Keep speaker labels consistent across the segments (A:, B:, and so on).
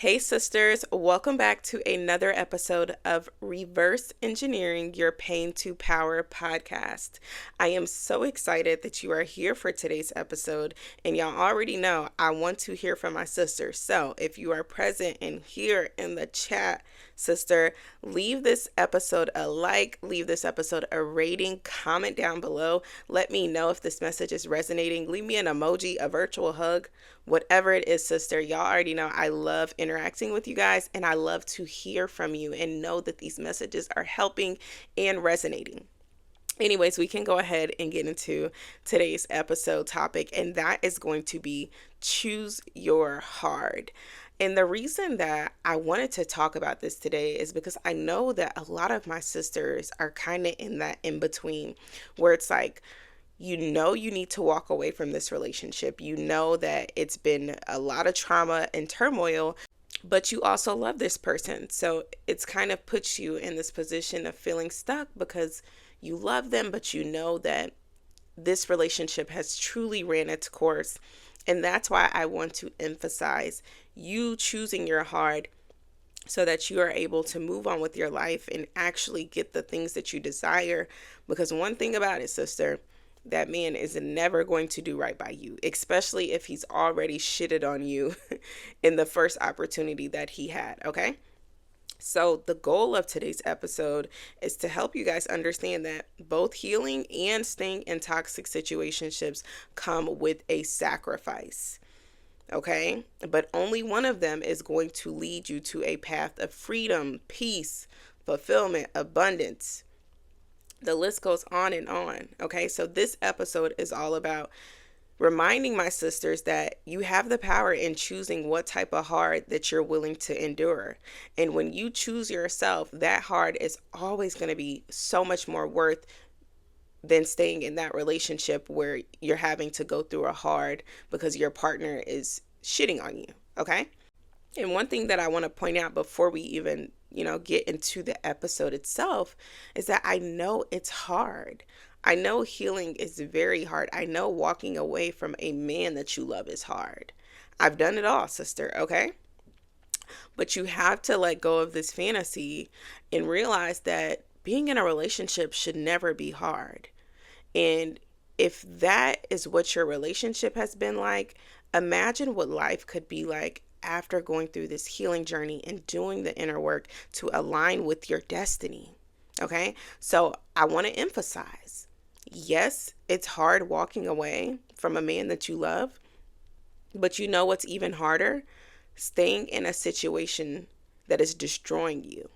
A: Hey, sisters, welcome back to another episode of Reverse Engineering Your Pain to Power podcast. I am so excited that you are here for today's episode, and y'all already know I want to hear from my sister. So if you are present and here in the chat, sister, leave this episode a like, leave this episode a rating, comment down below. Let me know if this message is resonating. Leave me an emoji, a virtual hug, whatever it is, sister. Y'all already know I love interacting with you guys, and I love to hear from you and know that these messages are helping and resonating. Anyways, we can go ahead and get into today's episode topic, and that is going to be choose your hard. And the reason that I wanted to talk about this today is because I know that a lot of my sisters are kind of in that in between where it's like, you know, you need to walk away from this relationship. You know that it's been a lot of trauma and turmoil, but you also love this person. So it's kind of puts you in this position of feeling stuck because you love them, but you know that this relationship has truly ran its course. And that's why I want to emphasize you choosing your hard so that you are able to move on with your life and actually get the things that you desire. Because one thing about it, sister, that man is never going to do right by you, especially if he's already shitted on you in the first opportunity that he had, okay? So the goal of today's episode is to help you guys understand that both healing and staying in toxic situationships come with a sacrifice. Okay? But only one of them is going to lead you to a path of freedom, peace, fulfillment, abundance. The list goes on and on. Okay? So this episode is all about reminding my sisters that you have the power in choosing what type of hard that you're willing to endure. And when you choose yourself, that hard is always going to be so much more worth than staying in that relationship where you're having to go through a hard because your partner is shitting on you. Okay? And one thing that I want to point out before we even, get into the episode itself is that I know it's hard. I know healing is very hard. I know walking away from a man that you love is hard. I've done it all, sister, okay? But you have to let go of this fantasy and realize that being in a relationship should never be hard. And if that is what your relationship has been like, imagine what life could be like after going through this healing journey and doing the inner work to align with your destiny. Okay? So I want to emphasize, yes, it's hard walking away from a man that you love, but you know what's even harder? Staying in a situation that is destroying you.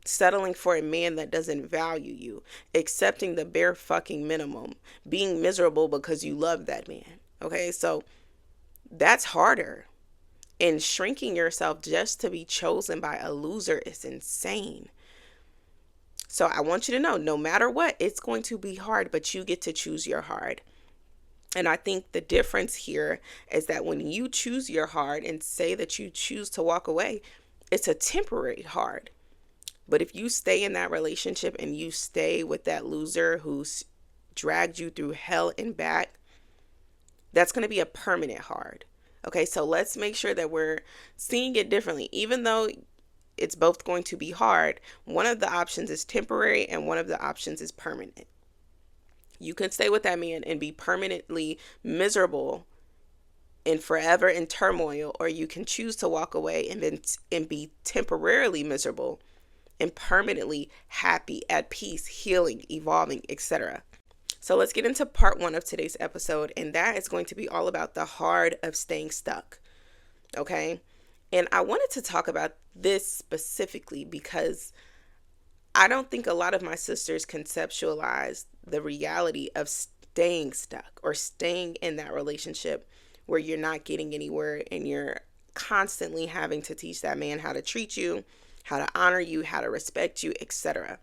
A: Settling for a man that doesn't value you, accepting the bare fucking minimum, being miserable because you love that man. Okay, so that's harder. And shrinking yourself just to be chosen by a loser is insane. So I want you to know, no matter what, it's going to be hard, but you get to choose your hard. And I think the difference here is that when you choose your hard and say that you choose to walk away, it's a temporary hard. But if you stay in that relationship and you stay with that loser who's dragged you through hell and back, that's going to be a permanent hard. Okay, so let's make sure that we're seeing it differently. Even though it's both going to be hard, one of the options is temporary and one of the options is permanent. You can stay with that man and be permanently miserable and forever in turmoil, or you can choose to walk away and be temporarily miserable and permanently happy, at peace, healing, evolving, etc. So let's get into part 1 of today's episode, and that is going to be all about the hard of staying stuck. Okay? And I wanted to talk about this specifically because I don't think a lot of my sisters conceptualize the reality of staying stuck or staying in that relationship where you're not getting anywhere and you're constantly having to teach that man how to treat you, how to honor you, how to respect you, etc.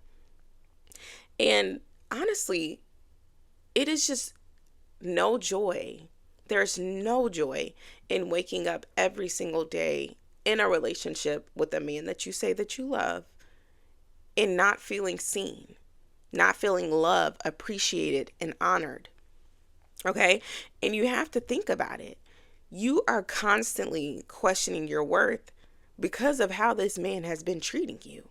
A: And honestly, it is just no joy. There's no joy in waking up every single day in a relationship with a man that you say that you love and not feeling seen, not feeling loved, appreciated, and honored. Okay? And you have to think about it. You are constantly questioning your worth because of how this man has been treating you.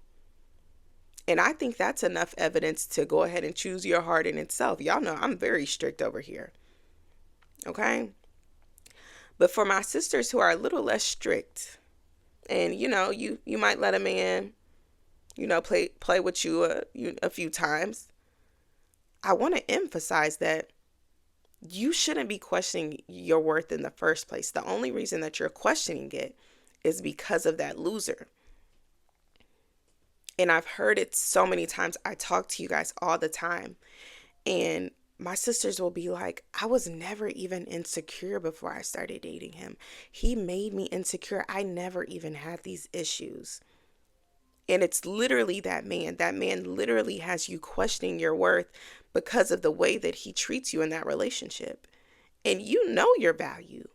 A: And I think that's enough evidence to go ahead and choose your heart in itself. Y'all know I'm very strict over here. Okay? But for my sisters who are a little less strict, and you might let a man, play with you a few times. I want to emphasize that you shouldn't be questioning your worth in the first place. The only reason that you're questioning it is because of that loser. And I've heard it so many times. I talk to you guys all the time. And my sisters will be like, I was never even insecure before I started dating him. He made me insecure. I never even had these issues. And it's literally that man. That man literally has you questioning your worth because of the way that he treats you in that relationship. And you know your value.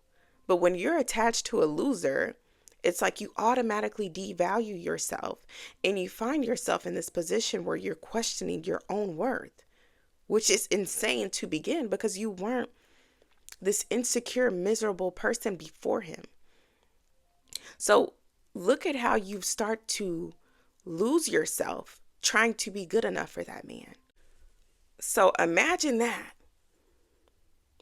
A: But when you're attached to a loser, it's like you automatically devalue yourself. And you find yourself in this position where you're questioning your own worth, which is insane to begin because you weren't this insecure, miserable person before him. So look at how you start to lose yourself trying to be good enough for that man. So imagine that.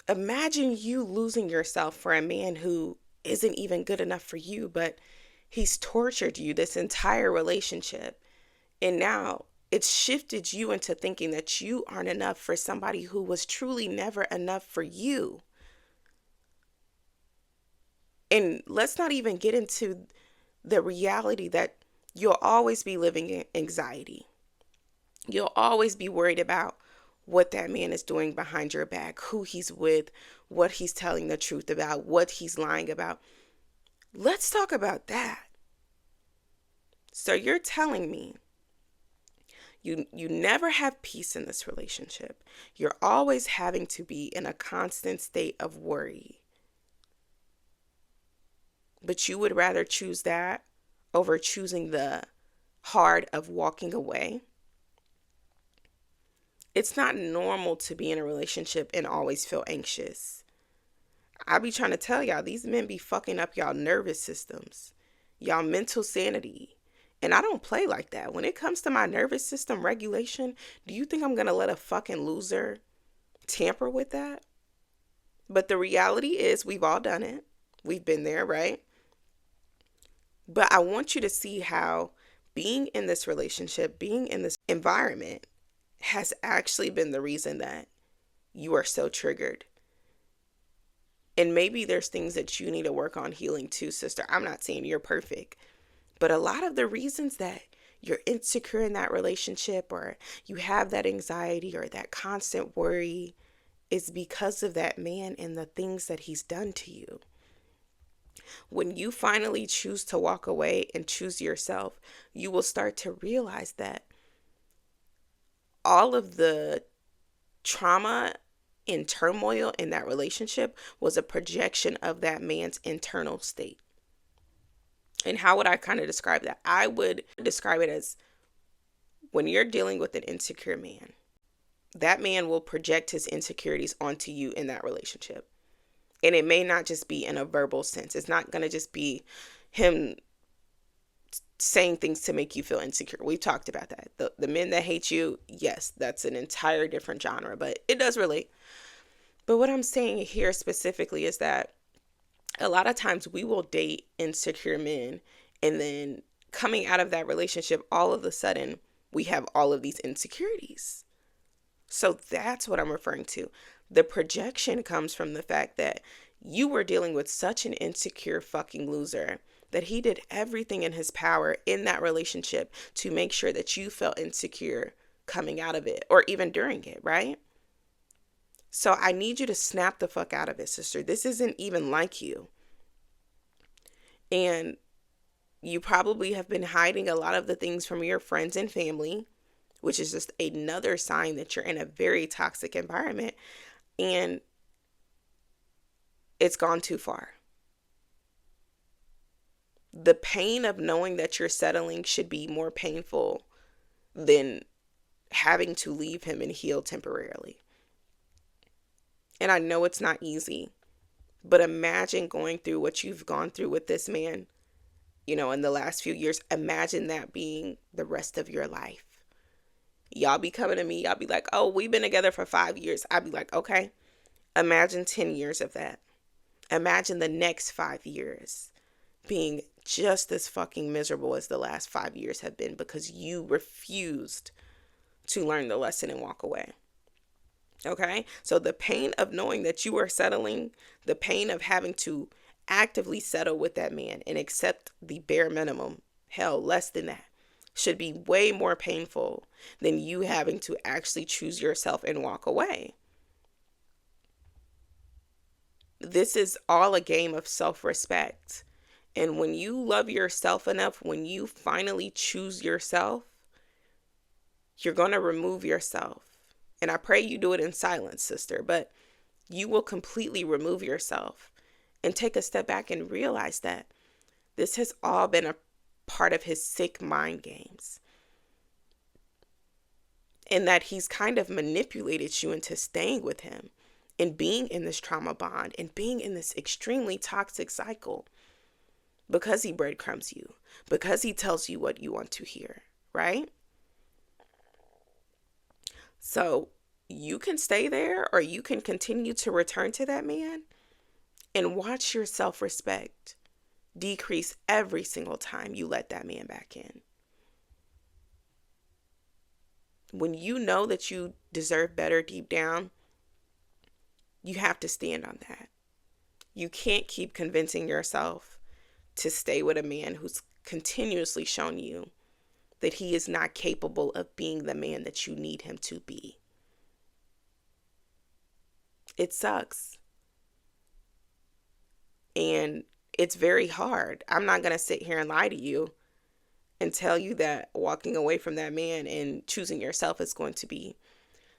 A: Imagine you losing yourself for a man who isn't even good enough for you, but he's tortured you this entire relationship. And now it's shifted you into thinking that you aren't enough for somebody who was truly never enough for you. And let's not even get into the reality that you'll always be living in anxiety. You'll always be worried about what that man is doing behind your back, who he's with, what he's telling the truth about, what he's lying about. Let's talk about that. So you're telling me you never have peace in this relationship. You're always having to be in a constant state of worry. But you would rather choose that over choosing the hard of walking away. It's not normal to be in a relationship and always feel anxious. I be trying to tell y'all, these men be fucking up y'all nervous systems, y'all mental sanity. And I don't play like that. When it comes to my nervous system regulation, do you think I'm going to let a fucking loser tamper with that? But the reality is we've all done it. We've been there, right? But I want you to see how being in this relationship, being in this environment has actually been the reason that you are so triggered. And maybe there's things that you need to work on healing too, sister. I'm not saying you're perfect, but a lot of the reasons that you're insecure in that relationship or you have that anxiety or that constant worry is because of that man and the things that he's done to you. When you finally choose to walk away and choose yourself, you will start to realize that all of the trauma and turmoil in that relationship was a projection of that man's internal state. And how would I kind of describe that? I would describe it as when you're dealing with an insecure man, that man will project his insecurities onto you in that relationship. And it may not just be in a verbal sense. It's not going to just be him saying things to make you feel insecure. We've talked about that. The men that hate you, yes, that's an entire different genre, but it does relate. But what I'm saying here specifically is that a lot of times we will date insecure men, and then coming out of that relationship, all of a sudden we have all of these insecurities. So that's what I'm referring to. The projection comes from the fact that you were dealing with such an insecure fucking loser that he did everything in his power in that relationship to make sure that you felt insecure coming out of it or even during it, right? So I need you to snap the fuck out of it, sister. This isn't even like you. And you probably have been hiding a lot of the things from your friends and family, which is just another sign that you're in a very toxic environment and it's gone too far. The pain of knowing that you're settling should be more painful than having to leave him and heal temporarily. And I know it's not easy, but imagine going through what you've gone through with this man in the last few years. Imagine that being the rest of your life. Y'all be coming to me, y'all be like, oh, we've been together for 5 years. I'd be like, okay, imagine 10 years of that. Imagine the next 5 years being just as fucking miserable as the last 5 years have been because you refused to learn the lesson and walk away. Okay? So the pain of knowing that you are settling, the pain of having to actively settle with that man and accept the bare minimum, hell, less than that, should be way more painful than you having to actually choose yourself and walk away. This is all a game of self-respect. And when you love yourself enough, when you finally choose yourself, you're going to remove yourself. And I pray you do it in silence, sister, but you will completely remove yourself and take a step back and realize that this has all been a part of his sick mind games. And that he's kind of manipulated you into staying with him and being in this trauma bond and being in this extremely toxic cycle because he breadcrumbs you, because he tells you what you want to hear, right? So you can stay there or you can continue to return to that man and watch your self-respect decrease every single time you let that man back in. When you know that you deserve better deep down, you have to stand on that. You can't keep convincing yourself to stay with a man who's continuously shown you that he is not capable of being the man that you need him to be. It sucks. And it's very hard. I'm not going to sit here and lie to you and tell you that walking away from that man and choosing yourself is going to be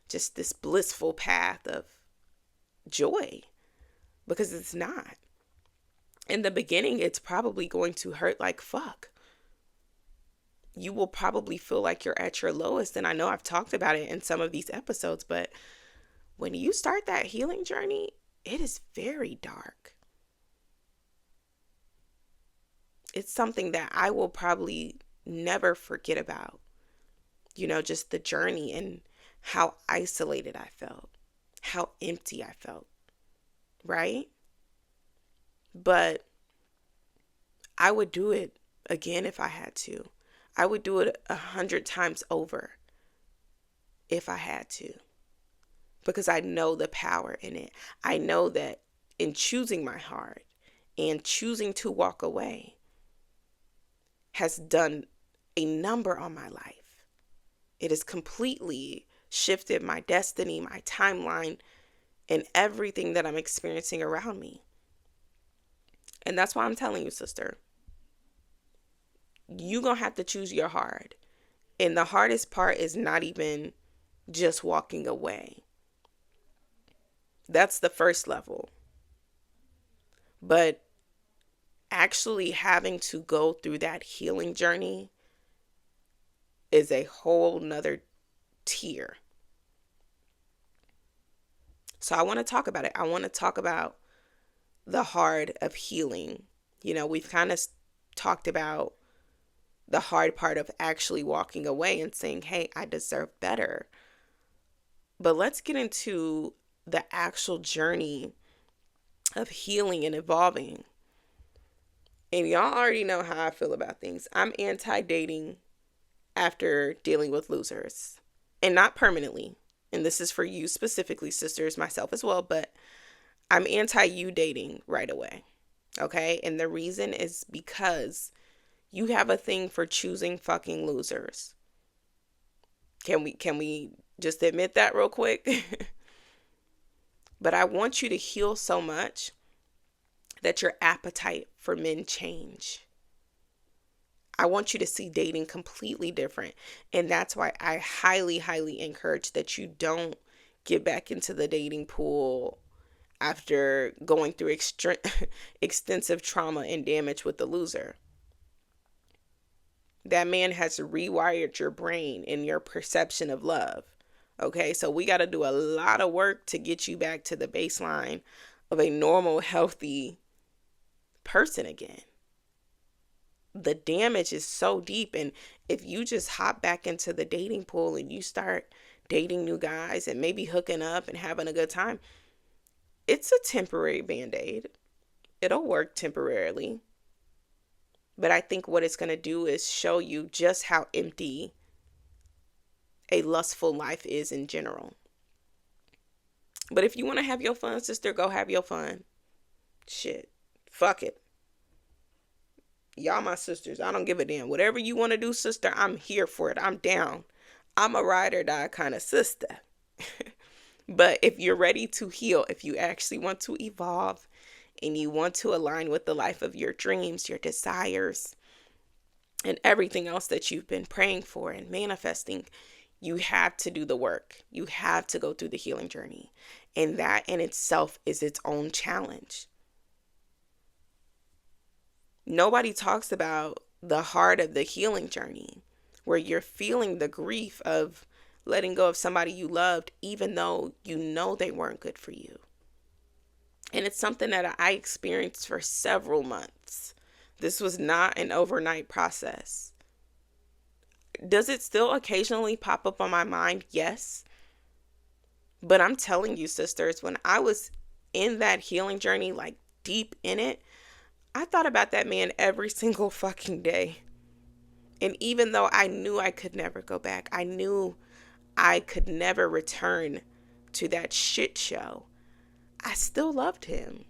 A: just this blissful path of joy, because it's not. In the beginning, it's probably going to hurt like fuck. You will probably feel like you're at your lowest. And I know I've talked about it in some of these episodes, but when you start that healing journey, it is very dark. It's something that I will probably never forget about. Just the journey and how isolated I felt, how empty I felt, right? But I would do it again if I had to. I would do it 100 times over if I had to, because I know the power in it. I know that in choosing my heart and choosing to walk away has done a number on my life. It has completely shifted my destiny, my timeline, and everything that I'm experiencing around me. And that's why I'm telling you, sister, you're going to have to choose your heart. And the hardest part is not even just walking away. That's the first level. But actually having to go through that healing journey is a whole nother tier. So I want to talk about it. I want to talk about the hard of healing. We've kind of talked about the hard part of actually walking away and saying, hey, I deserve better. But let's get into the actual journey of healing and evolving. And y'all already know how I feel about things. I'm anti-dating after dealing with losers, and not permanently. And this is for you specifically, sisters, myself as well, but I'm anti-you dating right away. Okay? And the reason is because you have a thing for choosing fucking losers. Can we just admit that real quick? But I want you to heal so much that your appetite for men change. I want you to see dating completely different. And that's why I highly, highly encourage that you don't get back into the dating pool after going through extensive trauma and damage with the loser. That man has rewired your brain and your perception of love. Okay, so we got to do a lot of work to get you back to the baseline of a normal, healthy person again. the damage is so deep. And if you just hop back into the dating pool and you start dating new guys and maybe hooking up and having a good time, it's a temporary band-aid. It'll work temporarily. But I think what it's going to do is show you just how empty a lustful life is in general. But if you want to have your fun, sister, go have your fun. Shit. Fuck it. Y'all my sisters. I don't give a damn. Whatever you want to do, sister, I'm here for it. I'm down. I'm a ride or die kind of sister. But if you're ready to heal, if you actually want to evolve and you want to align with the life of your dreams, your desires, and everything else that you've been praying for and manifesting, you have to do the work. You have to go through the healing journey. And that in itself is its own challenge. Nobody talks about the heart of the healing journey, where you're feeling the grief of letting go of somebody you loved, even though you know they weren't good for you. And it's something that I experienced for several months. This was not an overnight process. Does it still occasionally pop up on my mind? Yes. But I'm telling you, sisters, when I was in that healing journey, like deep in it, I thought about that man every single fucking day. And even though I knew I could never go back, I knew I could never return to that shit show, I still loved him.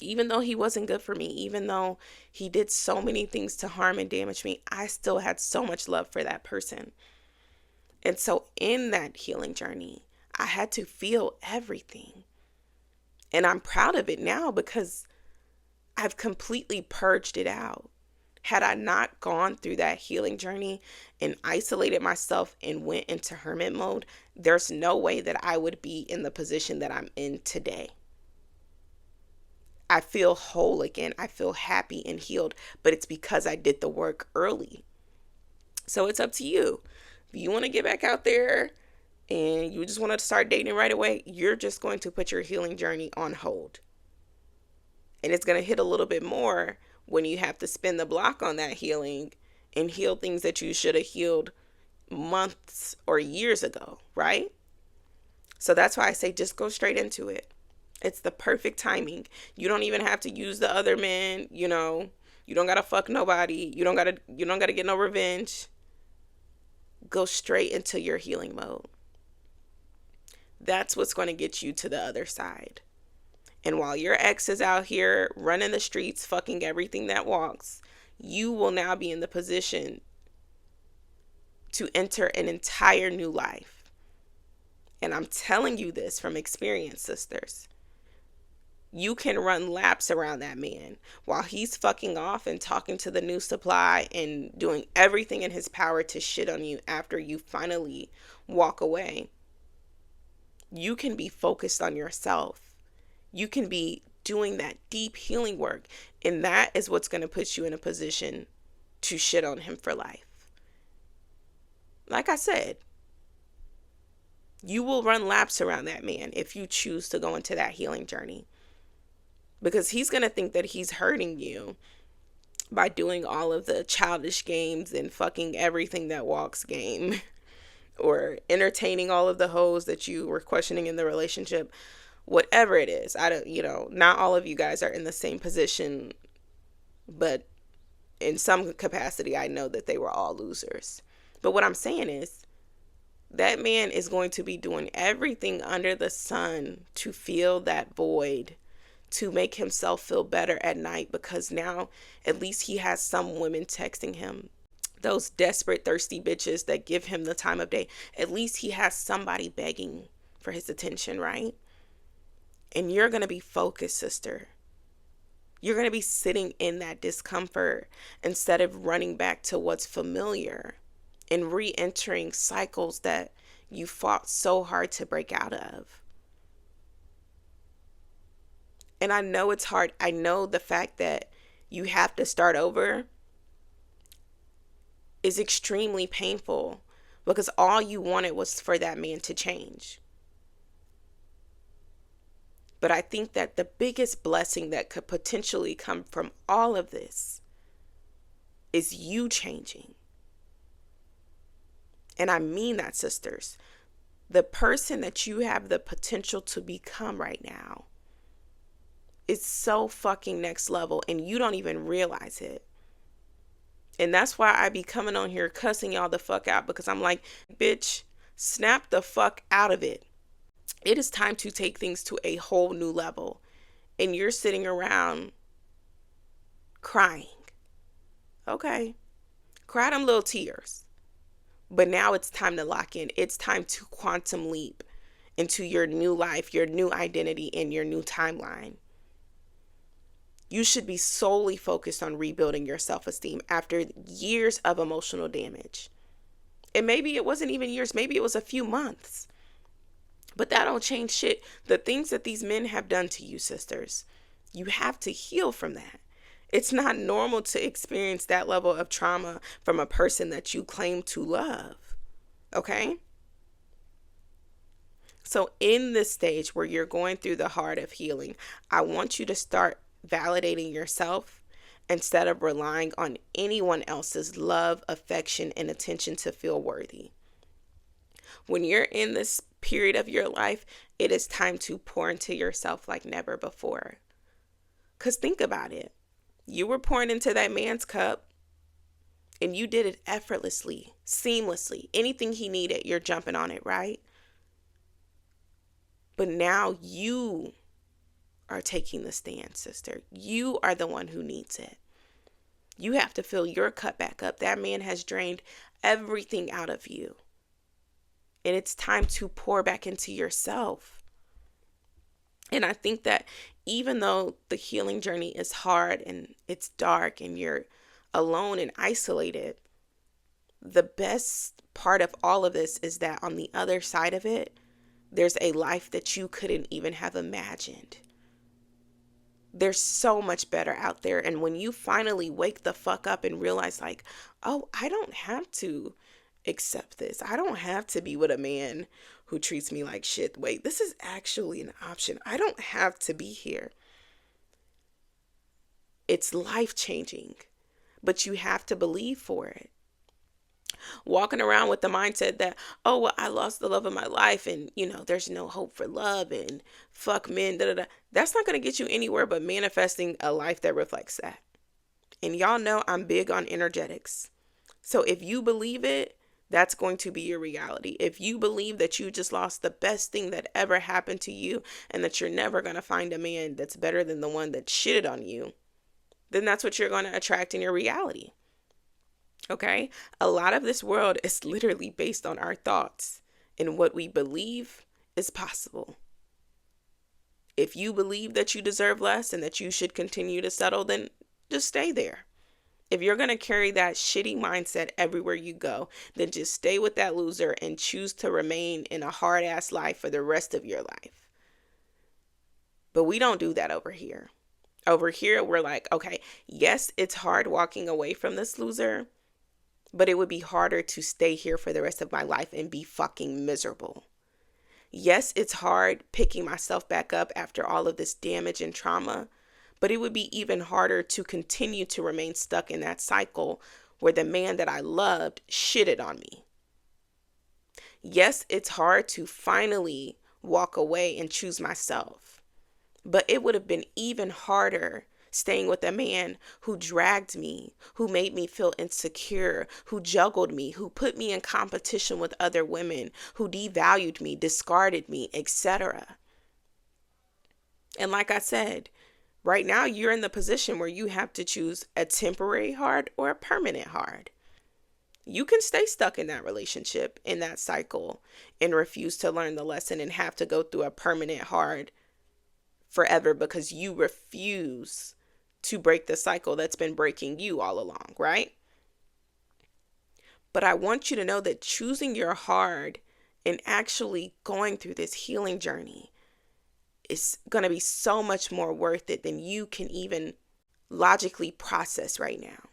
A: Even though he wasn't good for me, even though he did so many things to harm and damage me, I still had so much love for that person. And so in that healing journey, I had to feel everything. And I'm proud of it now because I've completely purged it out. Had I not gone through that healing journey and isolated myself and went into hermit mode, there's no way that I would be in the position that I'm in today. I feel whole again. I feel happy and healed, but it's because I did the work early. So it's up to you. If you want to get back out there and you just want to start dating right away, you're just going to put your healing journey on hold. And it's going to hit a little bit more when you have to spin the block on that healing and heal things that you should have healed months or years ago, right? So that's why I say just go straight into it. It's the perfect timing. You don't even have to use the other men, you know. You don't got to fuck nobody. You don't got to get no revenge. Go straight into your healing mode. That's what's going to get you to the other side. And while your ex is out here running the streets, fucking everything that walks, you will now be in the position to enter an entire new life. And I'm telling you this from experience, sisters. You can run laps around that man while he's fucking off and talking to the new supply and doing everything in his power to shit on you after you finally walk away. You can be focused on yourself. You can be doing that deep healing work. And that is what's going to put you in a position to shit on him for life. Like I said, you will run laps around that man if you choose to go into that healing journey. Because he's going to think that he's hurting you by doing all of the childish games and fucking everything that walks game. Or entertaining all of the hoes that you were questioning in the relationship. Whatever it is, not all of you guys are in the same position, but in some capacity, I know that they were all losers. But what I'm saying is that man is going to be doing everything under the sun to fill that void, to make himself feel better at night, because now at least he has some women texting him. Those desperate, thirsty bitches that give him the time of day. At least he has somebody begging for his attention, right? And you're going to be focused, sister. You're going to be sitting in that discomfort instead of running back to what's familiar and re-entering cycles that you fought so hard to break out of. And I know it's hard. I know the fact that you have to start over is extremely painful because all you wanted was for that man to change. But I think that the biggest blessing that could potentially come from all of this is you changing. And I mean that, sisters. The person that you have the potential to become right now is so fucking next level, and you don't even realize it. And that's why I be coming on here cussing y'all the fuck out, because I'm like, bitch, snap the fuck out of it. It is time to take things to a whole new level. And you're sitting around crying. Okay. Cry them little tears. But now it's time to lock in. It's time to quantum leap into your new life, your new identity, and your new timeline. You should be solely focused on rebuilding your self-esteem after years of emotional damage. And maybe it wasn't even years, maybe it was a few months. But that don't change shit. The things that these men have done to you, sisters, you have to heal from that. It's not normal to experience that level of trauma from a person that you claim to love. Okay? So in this stage where you're going through the heart of healing, I want you to start validating yourself instead of relying on anyone else's love, affection, and attention to feel worthy. When you're in this period of your life, it is time to pour into yourself like never before. Because think about it. You were pouring into that man's cup and you did it effortlessly, seamlessly. Anything he needed, you're jumping on it, right? But now you are taking the stand, sister. You are the one who needs it. You have to fill your cup back up. That man has drained everything out of you. And it's time to pour back into yourself. And I think that even though the healing journey is hard and it's dark and you're alone and isolated, the best part of all of this is that on the other side of it, there's a life that you couldn't even have imagined. There's so much better out there. And when you finally wake the fuck up and realize like, oh, I don't have to accept this. I don't have to be with a man who treats me like shit. Wait, this is actually an option. I don't have to be here. It's life-changing, but you have to believe for it. Walking around with the mindset that, oh, well, I lost the love of my life and, there's no hope for love and fuck men, da da da. That's not going to get you anywhere but manifesting a life that reflects that. And y'all know I'm big on energetics. So if you believe it, that's going to be your reality. If you believe that you just lost the best thing that ever happened to you and that you're never going to find a man that's better than the one that shitted on you, then that's what you're going to attract in your reality. Okay? A lot of this world is literally based on our thoughts and what we believe is possible. If you believe that you deserve less and that you should continue to settle, then just stay there. If you're going to carry that shitty mindset everywhere you go, then just stay with that loser and choose to remain in a hard-ass life for the rest of your life. But we don't do that over here. Over here, we're like, okay, yes, it's hard walking away from this loser, but it would be harder to stay here for the rest of my life and be fucking miserable. Yes, it's hard picking myself back up after all of this damage and trauma, but it would be even harder to continue to remain stuck in that cycle where the man that I loved shitted on me. Yes, it's hard to finally walk away and choose myself, but it would have been even harder staying with a man who dragged me, who made me feel insecure, who juggled me, who put me in competition with other women, who devalued me, discarded me, etc. And like I said, right now you're in the position where you have to choose a temporary hard or a permanent hard. You can stay stuck in that relationship, in that cycle, and refuse to learn the lesson and have to go through a permanent hard forever because you refuse to break the cycle that's been breaking you all along, right? But I want you to know that choosing your hard and actually going through this healing journey is going to be so much more worth it than you can even logically process right now.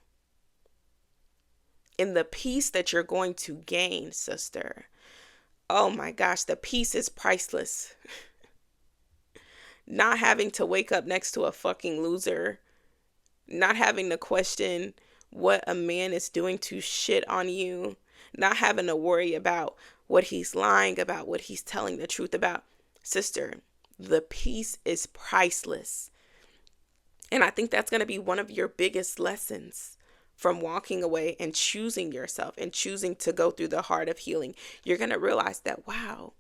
A: And the peace that you're going to gain, sister, oh my gosh, the peace is priceless. Not having to wake up next to a fucking loser, not having to question what a man is doing to shit on you, not having to worry about what he's lying about, what he's telling the truth about. Sister, the peace is priceless. And I think that's going to be one of your biggest lessons from walking away and choosing yourself and choosing to go through the heart of healing. You're going to realize that, wow,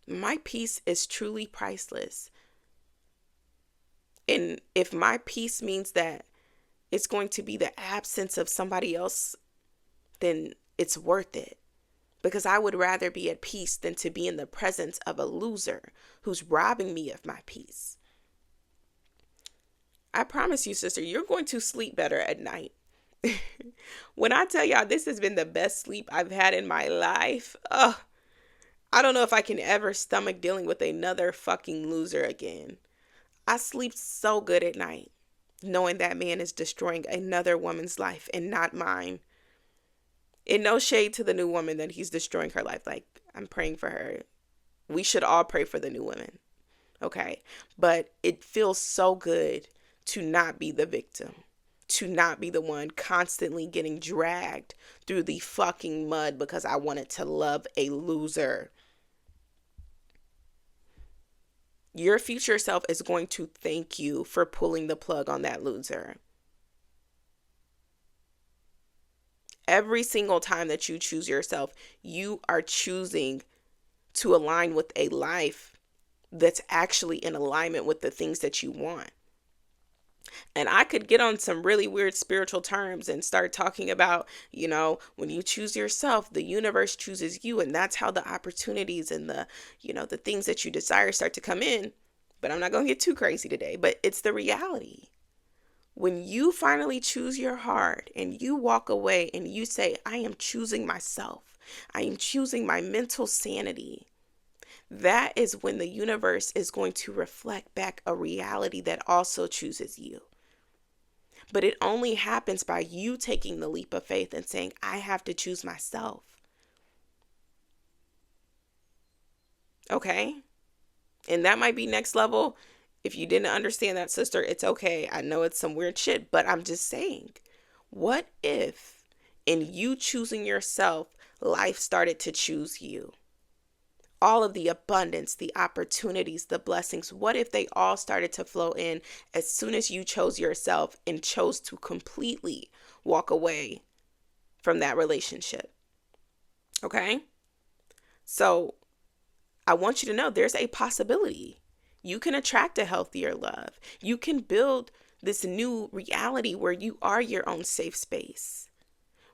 A: my peace is truly priceless. And if my peace means that it's going to be the absence of somebody else, then it's worth it. Because I would rather be at peace than to be in the presence of a loser who's robbing me of my peace. I promise you, sister, you're going to sleep better at night. When I tell y'all this has been the best sleep I've had in my life, I don't know if I can ever stomach dealing with another fucking loser again. I sleep so good at night, knowing that man is destroying another woman's life and not mine. In no shade to the new woman that he's destroying her life. Like, I'm praying for her. We should all pray for the new woman. Okay? But it feels so good to not be the victim. To not be the one constantly getting dragged through the fucking mud because I wanted to love a loser. Your future self is going to thank you for pulling the plug on that loser. Every single time that you choose yourself, you are choosing to align with a life that's actually in alignment with the things that you want. And I could get on some really weird spiritual terms and start talking about, when you choose yourself, the universe chooses you. And that's how the opportunities and the things that you desire start to come in. But I'm not going to get too crazy today. But it's the reality. When you finally choose your heart and you walk away and you say, I am choosing myself, I am choosing my mental sanity, that is when the universe is going to reflect back a reality that also chooses you. But it only happens by you taking the leap of faith and saying, I have to choose myself. Okay? And that might be next level. If you didn't understand that, sister, it's okay. I know it's some weird shit, but I'm just saying, what if in you choosing yourself, life started to choose you? All of the abundance, the opportunities, the blessings, what if they all started to flow in as soon as you chose yourself and chose to completely walk away from that relationship? Okay? So I want you to know there's a possibility. You can attract a healthier love. You can build this new reality where you are your own safe space,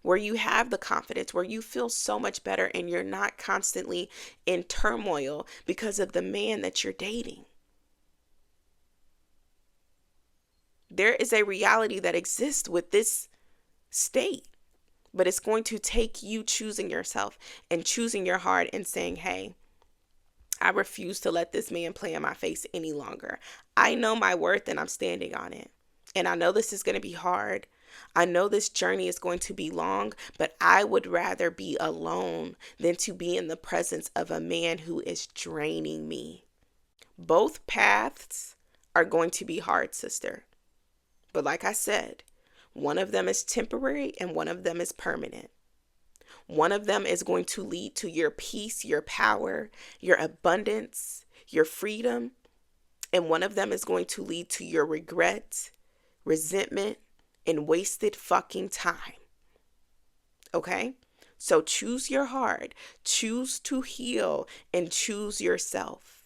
A: where you have the confidence, where you feel so much better and you're not constantly in turmoil because of the man that you're dating. There is a reality that exists with this state, but it's going to take you choosing yourself and choosing your heart and saying, hey, I refuse to let this man play in my face any longer. I know my worth and I'm standing on it. And I know this is going to be hard. I know this journey is going to be long, but I would rather be alone than to be in the presence of a man who is draining me. Both paths are going to be hard, sister. But like I said, one of them is temporary and one of them is permanent. One of them is going to lead to your peace, your power, your abundance, your freedom. And one of them is going to lead to your regret, resentment, and wasted fucking time. Okay? So choose your heart, choose to heal, and choose yourself.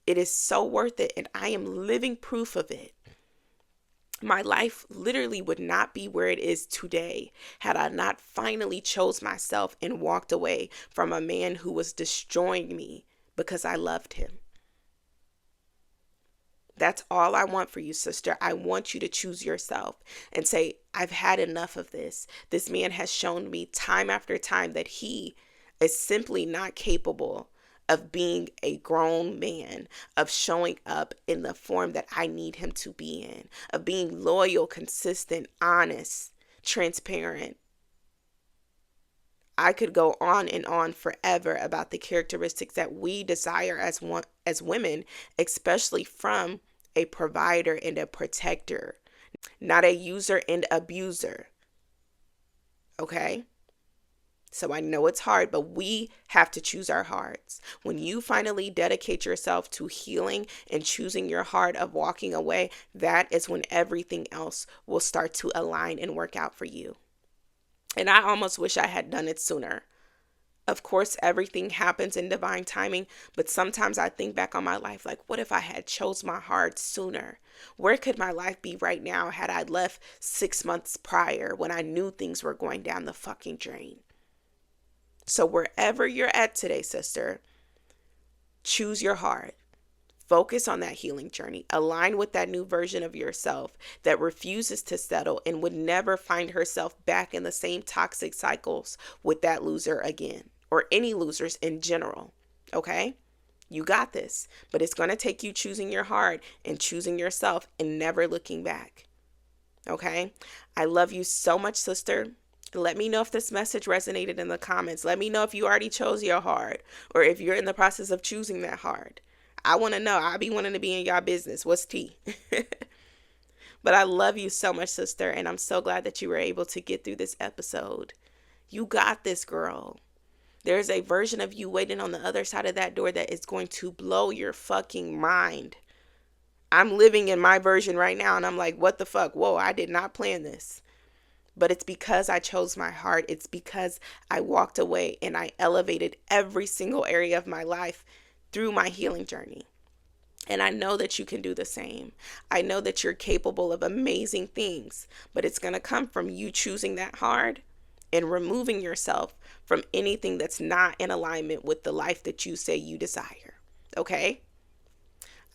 A: It is so worth it, and I am living proof of it. My life literally would not be where it is today had I not finally chose myself and walked away from a man who was destroying me because I loved him. That's all I want for you, sister. I want you to choose yourself and say, I've had enough of this. This man has shown me time after time that he is simply not capable of being a grown man, of showing up in the form that I need him to be in, of being loyal, consistent, honest, transparent. I could go on and on forever about the characteristics that we desire as women, especially from a provider and a protector, not a user and abuser. Okay? So I know it's hard, but we have to choose our hearts. When you finally dedicate yourself to healing and choosing your heart of walking away, that is when everything else will start to align and work out for you. And I almost wish I had done it sooner. Of course, everything happens in divine timing, but sometimes I think back on my life like, what if I had chose my heart sooner? Where could my life be right now had I left 6 months prior when I knew things were going down the fucking drain? So wherever you're at today, sister, choose your heart. Focus on that healing journey. Align with that new version of yourself that refuses to settle and would never find herself back in the same toxic cycles with that loser again, or any losers in general. Okay? You got this. But it's going to take you choosing your heart and choosing yourself and never looking back. Okay? I love you so much, sister. Let me know if this message resonated in the comments. Let me know if you already chose your heart or if you're in the process of choosing that heart. I want to know. I be wanting to be in y'all business. What's tea? But I love you so much, sister, and I'm so glad that you were able to get through this episode. You got this, girl. There's a version of you waiting on the other side of that door that is going to blow your fucking mind. I'm living in my version right now, and I'm like, what the fuck? Whoa, I did not plan this. But it's because I chose my heart. It's because I walked away and I elevated every single area of my life through my healing journey. And I know that you can do the same. I know that you're capable of amazing things, but it's going to come from you choosing that hard and removing yourself from anything that's not in alignment with the life that you say you desire. Okay?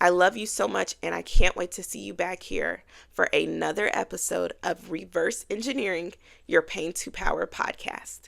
A: I love you so much, and I can't wait to see you back here for another episode of Reverse Engineering Your Pain to Power podcast.